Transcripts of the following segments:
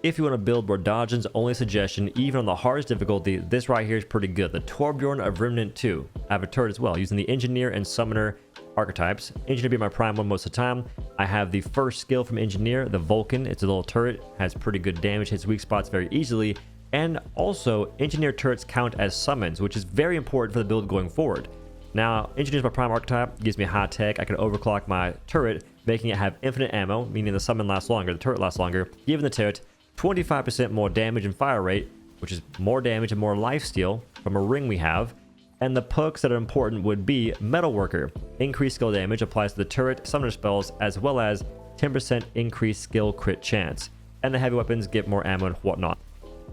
If you want to build more dodgens, only suggestion, even on the hardest difficulty, this right here is pretty good. The Torbjorn of Remnant 2. I have a turret as well, using the Engineer and Summoner archetypes. Engineer be my prime one most of the time. I have the first skill from Engineer, the Vulcan. It's a little turret, has pretty good damage, hits weak spots very easily. And also, Engineer turrets count as summons, which is very important for the build going forward. Now, Engineer is my prime archetype, gives me high tech. I can overclock my turret, making it have infinite ammo, meaning the summon lasts longer, the turret lasts longer, giving the turret 25% more damage and fire rate, which is more damage and more lifesteal from a ring we have. And the perks that are important would be Metalworker. Increased skill damage applies to the turret, summoner spells, as well as 10% increased skill crit chance. And the heavy weapons get more ammo and whatnot.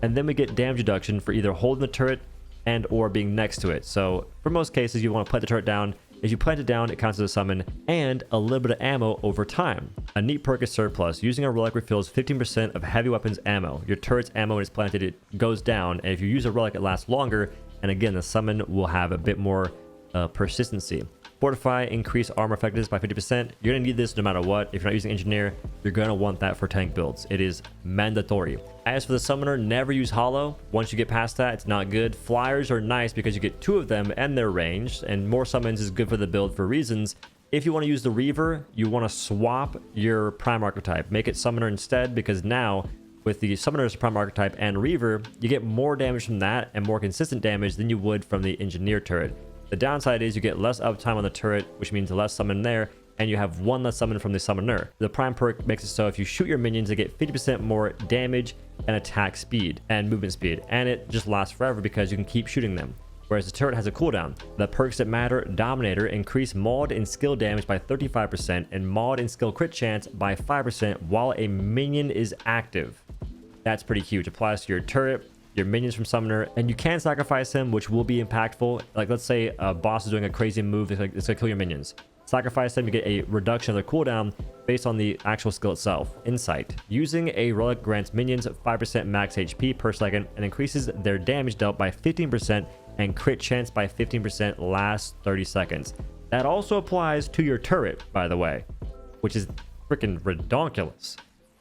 And then we get damage reduction for either holding the turret and or being next to it. So for most cases, you want to plant the turret down. As you plant it down, it counts as a summon, and a little bit of ammo over time. A neat perk is Surplus. Using a relic refills 15% of heavy weapons ammo. Your turret's ammo when it's planted, it goes down, and if you use a relic, it lasts longer, and again, the summon will have a bit more persistency. Fortify, increase armor effectiveness by 50%. You're going to need this no matter what. If you're not using Engineer, you're going to want that for tank builds. It is mandatory. As for the Summoner, never use Hollow. Once you get past that, it's not good. Flyers are nice because you get 2 of them and they're ranged, and more summons is good for the build for reasons. If you want to use the Reaver, you want to swap your Prime Archetype. Make it Summoner instead, because now with the Summoner's Prime Archetype and Reaver, you get more damage from that and more consistent damage than you would from the Engineer turret. The downside is you get less uptime on the turret, which means less summon there, and you have 1 less summon from the Summoner. The Prime perk makes it so if you shoot your minions, they get 50% more damage and attack speed and movement speed, and it just lasts forever because you can keep shooting them. Whereas the turret has a cooldown. The perks that matter: Dominator, increase Mauled and skill damage by 35%, and Mauled and skill crit chance by 5% while a minion is active. That's pretty huge. Applies to your turret, your minions from Summoner, and you can sacrifice him, which will be impactful. Like, let's say a boss is doing a crazy move, it's gonna kill your minions. Sacrifice them, you get a reduction of their cooldown based on the actual skill itself. Insight. Using a relic grants minions 5% max HP per second and increases their damage dealt by 15% and crit chance by 15% last 30 seconds. That also applies to your turret, by the way, which is freaking redonkulous.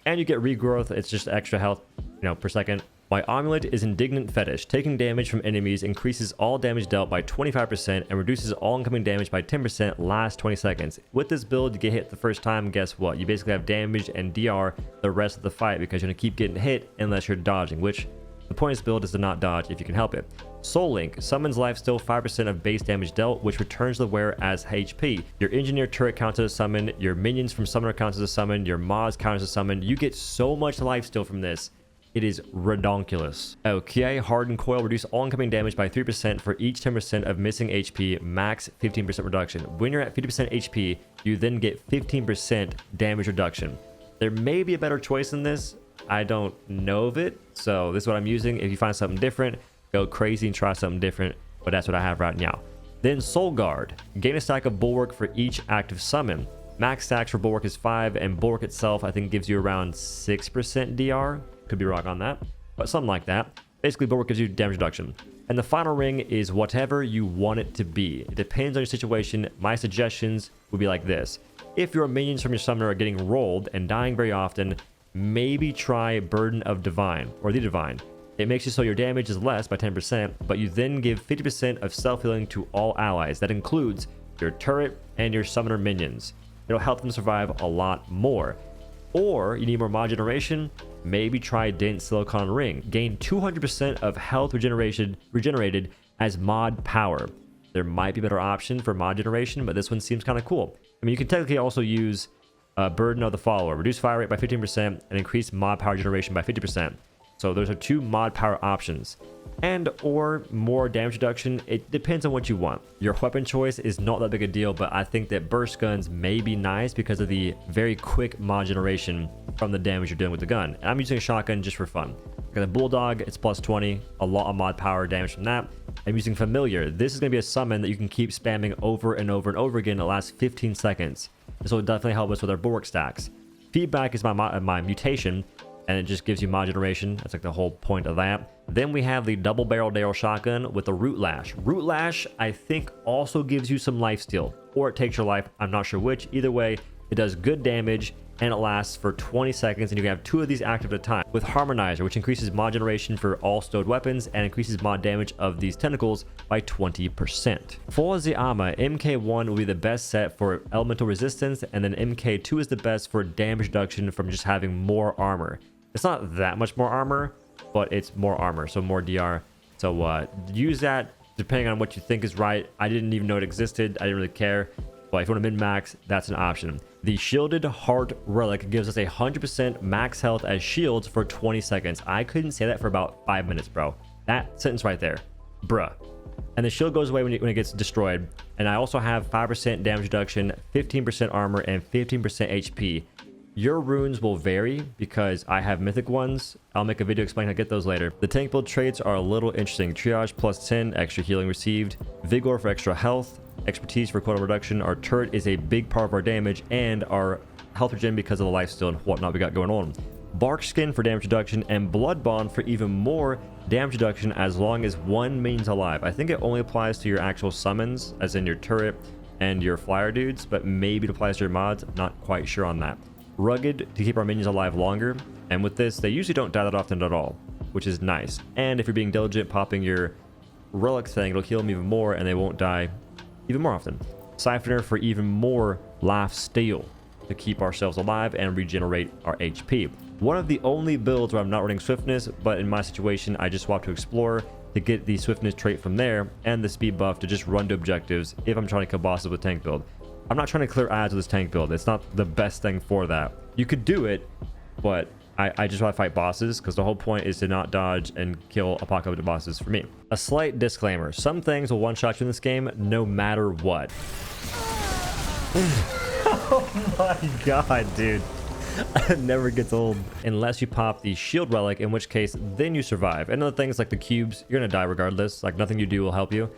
And you get regrowth, it's just extra health, per second. My amulet is Indignant Fetish. Taking damage from enemies increases all damage dealt by 25% and reduces all incoming damage by 10% last 20 seconds. With this build, you get hit the first time, guess what? You basically have damage and DR the rest of the fight because you're going to keep getting hit unless you're dodging, which the point of this build is to not dodge if you can help it. Soul Link summons lifesteal 5% of base damage dealt, which returns the wearer as HP. Your Engineer turret counts as a summon, your minions from Summoner counts as a summon, your mods count as a summon. You get so much lifesteal from this. It is redonkulous. Okay, Hardened Coil. Reduce all incoming damage by 3% for each 10% of missing HP, max 15% reduction. When you're at 50% HP, you then get 15% damage reduction. There may be a better choice than this. I don't know of it, so this is what I'm using. If you find something different, go crazy and try something different, but that's what I have right now. Then Soul Guard. Gain a stack of Bulwark for each active summon. Max stacks for Bulwark is 5, and Bulwark itself, I think, gives you around 6% DR. Could be wrong on that, but something like that. Basically, Bulwark gives you damage reduction. And the final ring is whatever you want it to be. It depends on your situation. My suggestions would be like this. If your minions from your Summoner are getting rolled and dying very often, maybe try Burden of Divine or the Divine. It makes it so your damage is less by 10%, but you then give 50% of self-healing to all allies. That includes your turret and your Summoner minions. It'll help them survive a lot more. Or you need more mod generation, maybe try Dent Silicon Ring. Gain 200% of health regenerated as mod power. There might be a better option for mod generation, but this one seems kind of cool. I mean, you can technically also use Burden of the Follower. Reduce fire rate by 15% and increase mod power generation by 50%. So those are 2 mod power options. And or more damage reduction. It depends on what you want. Your weapon choice is not that big a deal, but I think that burst guns may be nice because of the very quick mod generation from the damage you're doing with the gun. And I'm using a shotgun just for fun. Got a Bulldog, it's plus 20, a lot of mod power damage from that. I'm using Familiar. This is going to be a summon that you can keep spamming over and over and over again the last 15 seconds. This will definitely help us with our Bulwark stacks. Feedback is my mutation, and it just gives you mod generation. That's like the whole point of that. Then we have the double barrel Darrell shotgun with the Root Lash. Root Lash, I think, also gives you some lifesteal, or it takes your life. I'm not sure which. Either way, it does good damage, and it lasts for 20 seconds, and you can have 2 of these active at a time. With Harmonizer, which increases mod generation for all stowed weapons and increases mod damage of these tentacles by 20%. For the armor, MK1 will be the best set for elemental resistance, and then MK2 is the best for damage reduction from just having more armor. It's not that much more armor, but it's more armor, so more DR. So use that depending on what you think is right. I didn't even know it existed. I didn't really care. But if you want to min-max, that's an option. The Shielded Heart Relic gives us 100% max health as shields for 20 seconds. I couldn't say that for about 5 minutes, bro. That sentence right there. Bruh. And the shield goes away when it gets destroyed. And I also have 5% damage reduction, 15% armor, and 15% HP. Your runes will vary because I have mythic ones. I'll make a video explaining how to get those later. The tank build traits are a little interesting. Triage plus 10, extra healing received. Vigor for extra health. Expertise for quota reduction. Our turret is a big part of our damage and our health regen because of the lifesteal and whatnot we got going on. Bark skin for damage reduction, and blood bond for even more damage reduction as long as one minion's alive. I think it only applies to your actual summons, as in your turret and your flyer dudes, but maybe it applies to your mods. Not quite sure on that. Rugged to keep our minions alive longer, and with this they usually don't die that often at all, which is nice. And if you're being diligent, popping your relic thing, it'll heal them even more and they won't die even more often. Siphoner for even more life steal to keep ourselves alive and regenerate our HP. One of the only builds where I'm not running swiftness, but in my situation I just swapped to explorer to get the swiftness trait from there and the speed buff to just run to objectives if I'm trying to kill bosses with tank build. I'm not trying to clear ads with this tank build. It's not the best thing for that. You could do it, but I just want to fight bosses because the whole point is to not dodge and kill apocalyptic bosses for me. A slight disclaimer. Some things will one-shot you in this game no matter what. Oh my god, dude. It never gets old. Unless you pop the shield relic, in which case then you survive. And other things like the cubes, you're going to die regardless. Like nothing you do will help you.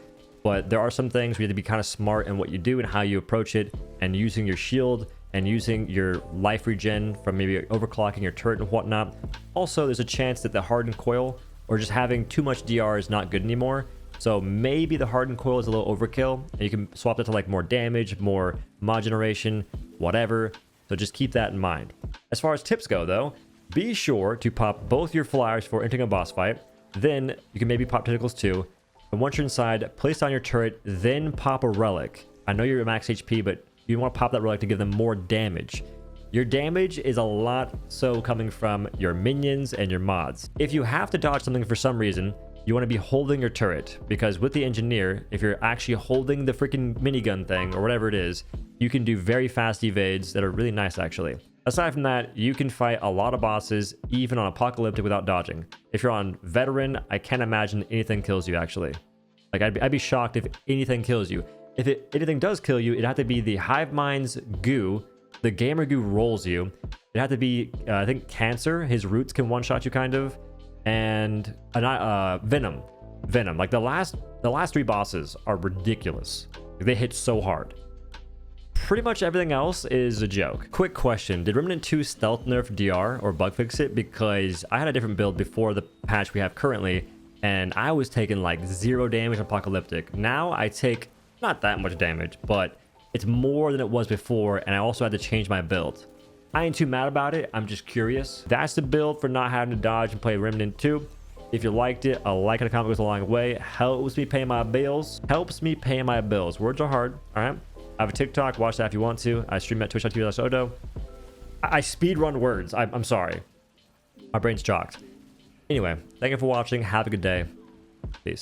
But there are some things where you have to be kind of smart in what you do and how you approach it, and using your shield and using your life regen from maybe overclocking your turret and whatnot. Also, there's a chance that the Hardened Coil or just having too much DR is not good anymore. So maybe the Hardened Coil is a little overkill, and you can swap that to like more damage, more mod generation, whatever. So just keep that in mind. As far as tips go though, be sure to pop both your flyers for entering a boss fight. Then you can maybe pop tentacles too. And once you're inside, place down your turret, then pop a relic. I know you're at max HP, but you want to pop that relic to give them more damage. Your damage is a lot so coming from your minions and your mods. If you have to dodge something for some reason, you want to be holding your turret, because with the engineer, if you're actually holding the freaking minigun thing or whatever it is, you can do very fast evades that are really nice actually. Aside from that, you can fight a lot of bosses even on apocalyptic without dodging. If you're on veteran, I can't imagine anything kills you actually. Like I'd be shocked if anything kills you. If anything does kill you, it'd have to be the Hive Mind's goo. The Gamer goo rolls you. It'd have to be, I think, Cancer. His roots can one-shot you kind of. And Venom. Venom. Like the last 3 bosses are ridiculous. They hit so hard. Pretty much everything else is a joke. Quick question. Did Remnant 2 stealth nerf DR or bug fix it? Because I had a different build before the patch we have currently, and I was taking like 0 damage on apocalyptic. Now I take not that much damage, but it's more than it was before, and I also had to change my build. I ain't too mad about it. I'm just curious. That's the build for not having to dodge and play Remnant 2. If you liked it, a like and a comment goes a long way. Helps me pay my bills. Helps me pay my bills. Words are hard. All right. I have a TikTok. Watch that if you want to. I stream at twitch.tv/OhDough. I speedrun words. I'm sorry. My brain's jocked. Anyway, thank you for watching. Have a good day. Peace.